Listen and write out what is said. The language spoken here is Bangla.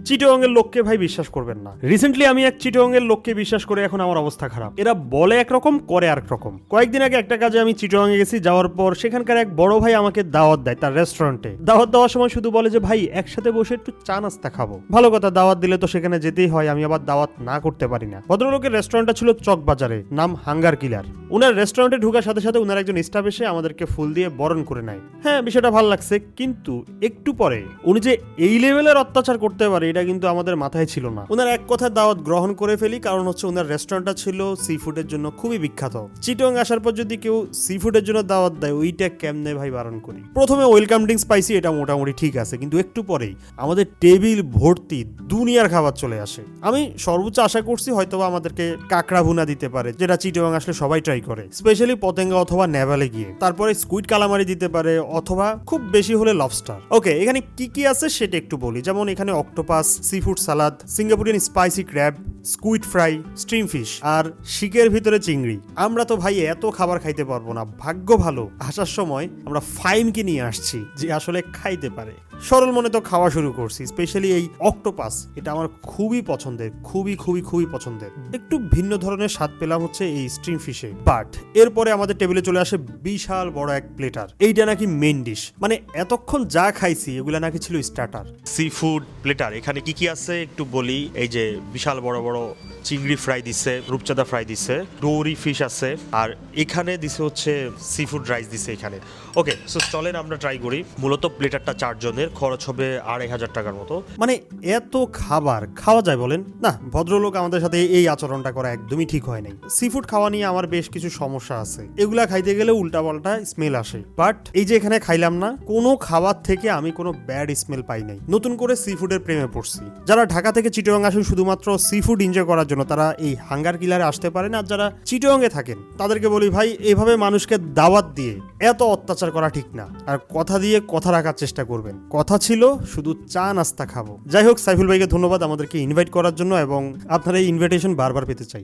চিটাগং এর লোককে ভাই বিশ্বাস করবেন না। রিসেন্টলি আমি এক চিটাগং এর লোককে বিশ্বাস করে এখন আমার অবস্থা খারাপ। এরা বলে একরকম করে আরেক রকম। কয়েকদিন আগে একটা কাজে আমি চিটাগং এ গেছি, যাওয়ার পর সেখানকার এক বড় ভাই আমাকে দাওয়াত দেয় তার রেস্টুরেন্টে। দাওয়াত দেওয়ার সময় শুধু বলে যে ভাই একসাথে বসে একটু চা নাস্তা খাবো। ভালো কথা, দাওয়াত দিলে তো সেখানে যেতেই হয়, আমি আবার দাওয়াত না করতে পারি না। ভদ্রলোকের রেস্টুরেন্টটা ছিল চকবাজারে, নাম হাঙ্গার কিলার। উনার রেস্টুরেন্টে ঢোকার সাথে সাথে উনার একজন স্টাফ এসে আমাদেরকে ফুল দিয়ে বরণ করে নেয়। হ্যাঁ, বিষয়টা ভালো লাগছে, কিন্তু একটু পরে উনি যে এই লেভেলের অত্যাচার করতে পারে এটা কিন্তু আমাদের মাথায় ছিল না। উনার এক কথায় দাওয়াত গ্রহণ করে ফেলি, কারণ হচ্ছে উনার রেস্টুরেন্টটা ছিল সি ফুডের জন্য খুবই বিখ্যাত। চিটং আসার পর যদি কেউ সি ফুডের জন্য দাওয়াত দেয়, ওইটা কেমনে ভাই বারণ করি। প্রথমে ওয়েলকাম ড্রিঙ্কস পাইছি, এটা মোটামুটি ঠিক আছে, কিন্তু একটু পরেই আমাদের টেবিল ভর্তি দুনিয়ার খাবার চলে আসে। আমি সর্বোচ্চ আশা করছি হয়তোবা আমাদেরকে কাঁকড়া ভুনা দিতে পারে, যেটা চিটং আসলে সবাই ট্রাই করে, স্পেশালি পতেঙ্গা অথবা নেভালে গিয়ে। তারপরে স্কুইড কালামারি দিতে পারে, অথবা খুব বেশি হলে লবস্টার। ওকে, এখানে কি কি আছে সেটা একটু বলি। যেমন এখানে octopus, sea food salad, Singaporean spicy crab, squid fry, stream fish, আর শিকের ভিতরে চিংড়ি। আমরা তো ভাই এত খাবার খাইতে পারবো না। ভাগ্য ভালো আসার সময় আমরা ফাইমকে নিয়ে আসছি, যে আসলে খাইতে পারে। সরল মনে তো খাওয়া শুরু করছি, স্পেশালি এই অক্টোপাস, এটা আমার খুবই পছন্দের, খুবই খুবই খুবই পছন্দের। একটু ভিন্ন ধরনের স্বাদ পেলাম হচ্ছে এই স্ট্রিম ফিশে। বাট এরপরে আমাদের টেবিলে চলে আসে বিশাল বড় এক প্লেটার। এইটা নাকি মেইন ডিশ, মানে এতক্ষণ যা খাইছি এগুলা নাকি ছিল স্টার্টার। সি ফুড প্লেটার, এখানে কি কি আছে একটু বলি। এই যে বিশাল বড় বড় চিংড়ি ফ্রাই দিছে, রূপচাঁদা ফ্রাই দিছে, ডোরি ফিশ আছে, আর এখানে দিছে হচ্ছে সি ফুড রাইস দিছে এখানে। ওকে, সো চলেন আমরা ট্রাই করি। মূলত প্লেটারটা 4 জনের, খরচ হবে 2500 টাকার মতো। মানে এত খাবার খাওয়া যায় বলেন? না, ভদ্রলোক আমাদের সাথে এই আচরণটা করা একদমই ঠিক হয় নাই। সি ফুড খাওয়া নিয়ে আমার বেশ কিছু সমস্যা আছে, এগুলা খাইতে গেলে উল্টাপাল্টা স্মেল আসে। বাট এই যে এখানে খাইলাম না, কোনো খাবার থেকে আমি কোনো ব্যাড স্মেল পাই নাই। নতুন করে সি ফুডের প্রেমে পড়ছি। যারা ঢাকা থেকে চিটাগং আসেন শুধুমাত্র সি ফুড এনজয় করার জন্য, তারা এই হাঙ্গার কিলারে আসতে পারেন। আর যারা চিটাগং এ থাকেন তাদেরকে বলি ভাই, এইভাবে মানুষকে দাওয়াত দিয়ে এত অত্যাচার করা ঠিক না। আর কথা দিয়ে কথা রাখার চেষ্টা করবেন। কথা ছিল শুধু চা নাস্তা খাবো। যাই হোক, সাইফুল ভাইকে ধন্যবাদ আমাদেরকে ইনভাইট করার জন্য, এবং আপনার এই ইনভিটেশন বারবার পেতে চাই।